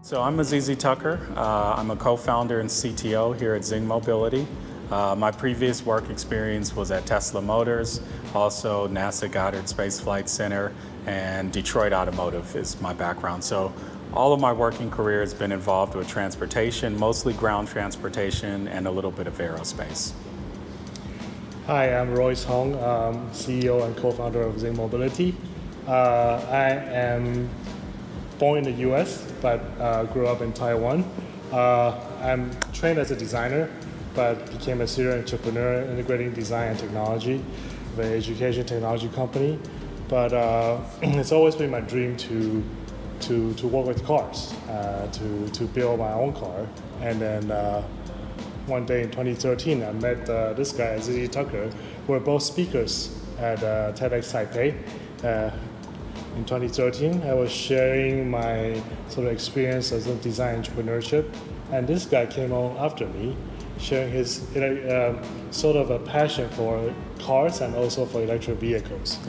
So I'm Azizi Tucker. I'm a co-founder and CTO here at Xing Mobility. My previous work experience was at Tesla Motors, also NASA Goddard Space Flight Center, and Detroit Automotive is my background. So all of my working career has been involved with transportation, mostly ground transportation and a little bit of aerospace. Hi, I'm Royce Hong, CEO and co-founder of Xing Mobility. I am born in the US, but grew up in Taiwan. I'm trained as a designer, but became a serial entrepreneur integrating design and technology with an education technology company. But it's always been my dream to work with cars, to build my own car. And then one day in 2013, I met this guy, Azizi Tucker. We're both speakers at TEDx Taipei. In 2013, I was sharing my sort of experience as a design entrepreneurship, and this guy came on after me, sharing his sort of a passion for cars and also for electric vehicles.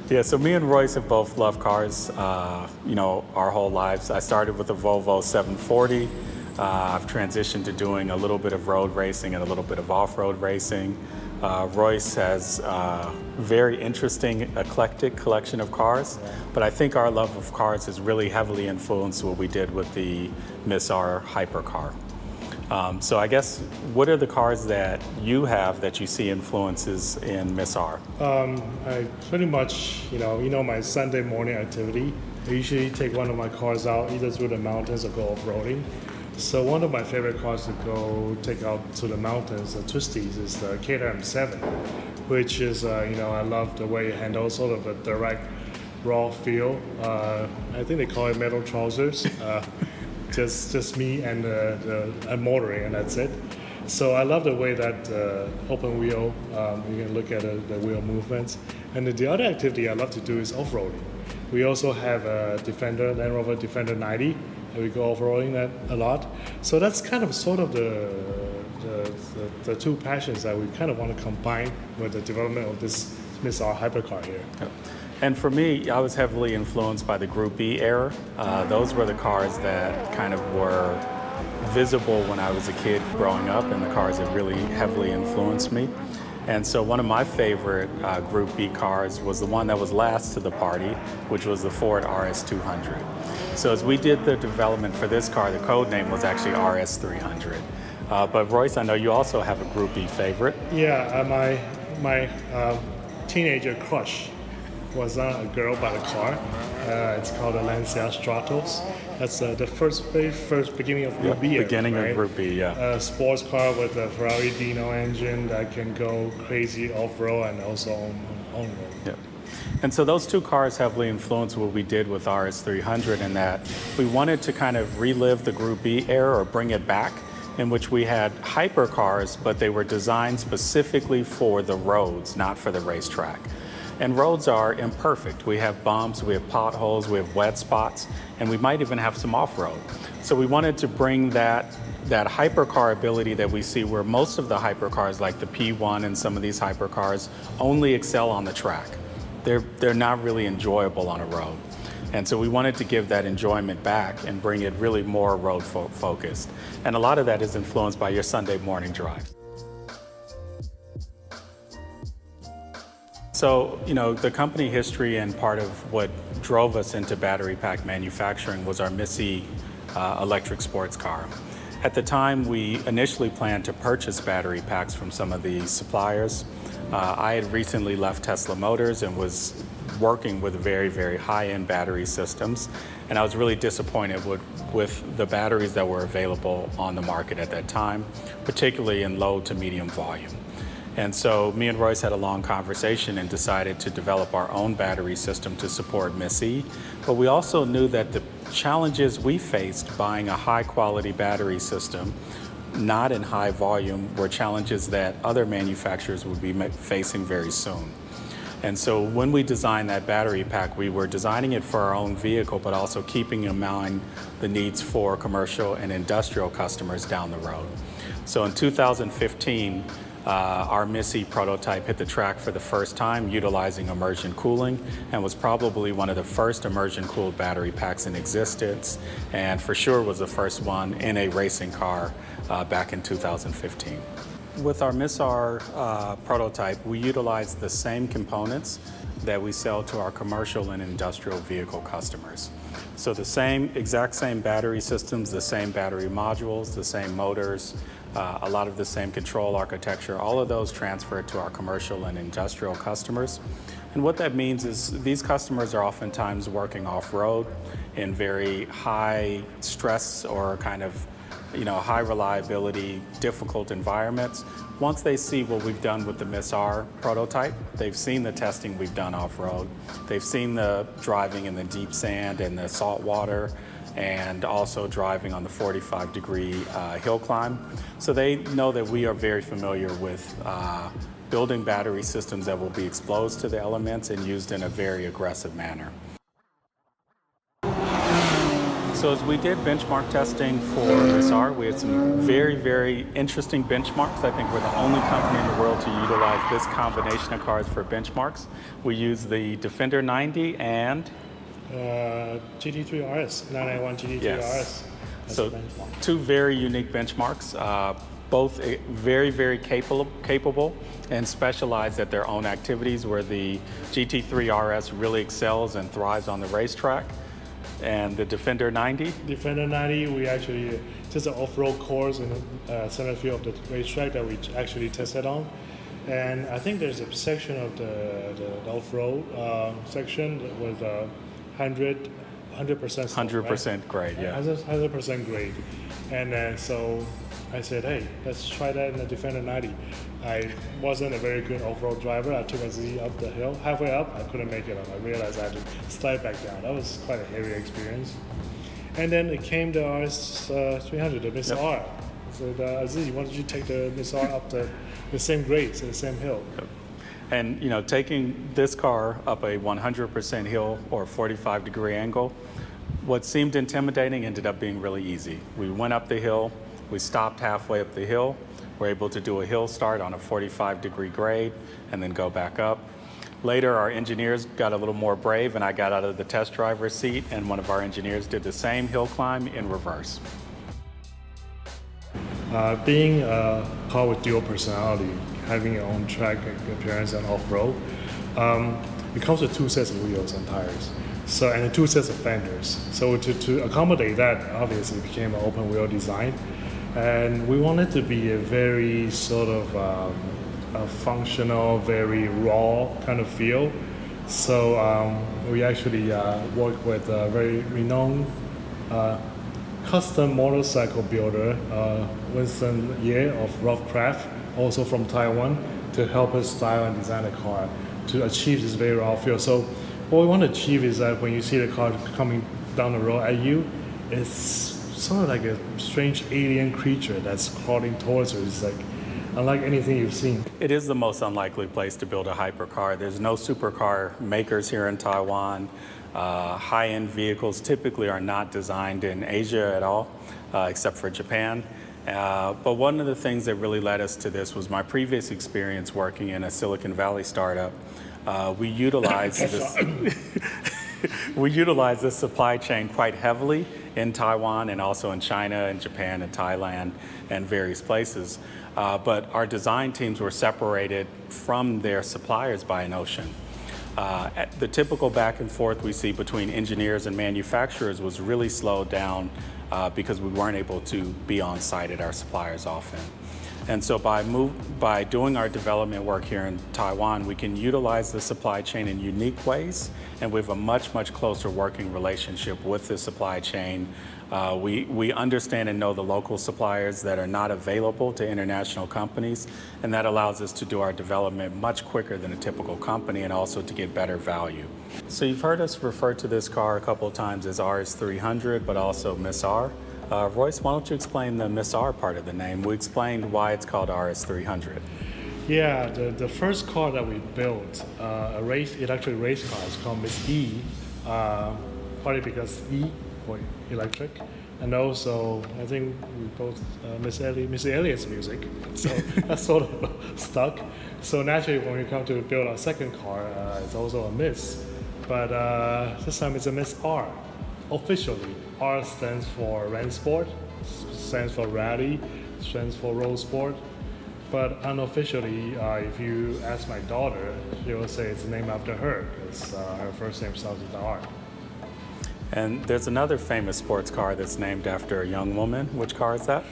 Yeah, so me and Royce have both loved cars, our whole lives. I started with the Volvo 740. I've transitioned to doing a little bit of road racing and a little bit of off-road racing. Royce has a very interesting, eclectic collection of cars, but I think our love of cars has really heavily influenced what we did with the Miss R Hypercar. So I guess, what are the cars that you have that you see influences in Miss R? I pretty much, my Sunday morning activity, I usually take one of my cars out either through the mountains or go off-roading. So one of my favorite cars to go take out to the mountains, the twisties, is the KM7, which is, I love the way it handles sort of a direct, raw feel. I think they call it metal trousers. Just me and motoring, and that's it. So I love the way that open wheel, you can look at the wheel movements. And the other activity I love to do is off-roading. We also have a Defender, Land Rover Defender 90, and we go off-roading that a lot. So that's kind of sort of the two passions that we kind of want to combine with the development of this Miss R Hypercar here. Yep. And for me, I was heavily influenced by the Group B era. Those were the cars that kind of were visible when I was a kid growing up, and the cars that really heavily influenced me. And so one of my favorite Group B cars was the one that was last to the party, which was the Ford RS200. So as we did the development for this car, the code name was actually RS300. But Royce, I know you also have a Group B favorite. Yeah, my teenager crush was not a girl but a car. It's called a Lancia Stratos. That's the very first beginning of Group B. Beginning right? of Group B, yeah. A sports car with a Ferrari Dino engine that can go crazy off-road and also on-road. Yeah. And so those two cars heavily influenced what we did with RS300 in that we wanted to kind of relive the Group B era or bring it back, in which we had hypercars, but they were designed specifically for the roads, not for the racetrack. And roads are imperfect. We have bumps, we have potholes, we have wet spots, and we might even have some off-road. So we wanted to bring that hypercar ability that we see where most of the hypercars, like the P1 and some of these hypercars, only excel on the track. They're not really enjoyable on a road. And so we wanted to give that enjoyment back and bring it really more road focused. And a lot of that is influenced by your Sunday morning drive. So, the company history and part of what drove us into battery pack manufacturing was our Missy electric sports car. At the time, we initially planned to purchase battery packs from some of the suppliers. I had recently left Tesla Motors and was working with very, very high-end battery systems, and I was really disappointed with the batteries that were available on the market at that time, particularly in low to medium volume. And so me and Royce had a long conversation and decided to develop our own battery system to support Missy. But we also knew that the challenges we faced buying a high quality battery system, not in high volume, were challenges that other manufacturers would be facing very soon. And so when we designed that battery pack, we were designing it for our own vehicle, but also keeping in mind the needs for commercial and industrial customers down the road. So in 2015, our Missy prototype hit the track for the first time utilizing immersion cooling and was probably one of the first immersion cooled battery packs in existence, and for sure was the first one in a racing car back in 2015. With our Miss R prototype, we utilize the same components that we sell to our commercial and industrial vehicle customers. So the exact same battery systems, the same battery modules, the same motors, a lot of the same control architecture, all of those transfer to our commercial and industrial customers. And what that means is these customers are oftentimes working off-road in very high stress or kind of high reliability, difficult environments. Once they see what we've done with the Miss R prototype, they've seen the testing we've done off-road, they've seen the driving in the deep sand and the salt water, and also driving on the 45-degree hill climb. So they know that we are very familiar with building battery systems that will be exposed to the elements and used in a very aggressive manner. So as we did benchmark testing for Miss R, we had some very, very interesting benchmarks. I think we're the only company in the world to utilize this combination of cars for benchmarks. We use the Defender 90 and GT3 RS, 991 GT3 RS. So two very unique benchmarks, both very, very capable and specialized at their own activities, where the GT3 RS really excels and thrives on the racetrack. And the Defender 90? Defender 90, we actually, just an off-road course in the center field of the racetrack that we actually tested on. And I think there's a section of the off-road section that was 100% 100% grade, yeah. 100% grade. And so I said, hey, let's try that in the Defender 90. I wasn't a very good off-road driver. I took Azizi up the hill. Halfway up, I couldn't make it up. I realized I had to slide back down. That was quite a heavy experience. And then it came the RS 300, the Miss R. So Azizi, why don't you take the Miss R up the same grade, so the same hill? Yep. And taking this car up a 100% hill or 45-degree angle, what seemed intimidating ended up being really easy. We went up the hill, we stopped halfway up the hill, we're able to do a hill start on a 45-degree grade and then go back up. Later, our engineers got a little more brave, and I got out of the test driver's seat, and one of our engineers did the same hill climb in reverse. Being a car with dual personality, having your own track appearance and off-road, it comes with two sets of wheels and tires, and two sets of fenders. So to accommodate that, obviously it became an open wheel design, and we wanted to be a very sort of a functional, very raw kind of feel. So we actually worked with a very renowned custom motorcycle builder, Winston Ye of Rough Craft, also from Taiwan, to help us style and design the car to achieve this very raw feel. So what we want to achieve is that when you see the car coming down the road at you, it's sort of like a strange alien creature that's crawling towards you. It's like unlike anything you've seen. It is the most unlikely place to build a hypercar. There's no supercar makers here in Taiwan. High-end vehicles typically are not designed in Asia at all, except for Japan. But one of the things that really led us to this was my previous experience working in a Silicon Valley startup. We utilized this supply chain quite heavily in Taiwan and also in China and Japan and Thailand and various places. But our design teams were separated from their suppliers by an ocean. The typical back and forth we see between engineers and manufacturers was really slowed down because we weren't able to be on site at our suppliers often. And so by doing our development work here in Taiwan, we can utilize the supply chain in unique ways, and we have a much, much closer working relationship with the supply chain. We understand and know the local suppliers that are not available to international companies, and that allows us to do our development much quicker than a typical company and also to get better value. So you've heard us refer to this car a couple of times as RS300, but also Miss R. Royce, why don't you explain the Miss R part of the name? We explained why it's called RS300. Yeah, the first car that we built, electric race car, is called Miss E, partly because E for electric, And also, I think we both miss Elliott's music, so that's sort of stuck. So naturally, when we come to build our second car, it's also a miss. But this time it's a Miss R. Officially, R stands for Rennsport, stands for Rally, stands for Road Sport. But unofficially, if you ask my daughter, she will say it's named after her, because her first name starts with R. And there's another famous sports car that's named after a young woman. Which car is that?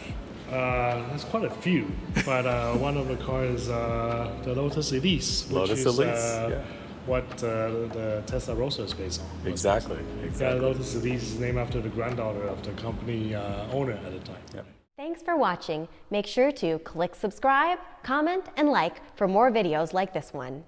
There's quite a few, but one of the cars is the Lotus Elise, which Lotus is Elise, yeah. what the Tesla Roadster is based on. Exactly. Yeah, Lotus Elise is named after the granddaughter of the company owner at the time. Yep. Thanks for watching. Make sure to click subscribe, comment, and like for more videos like this one.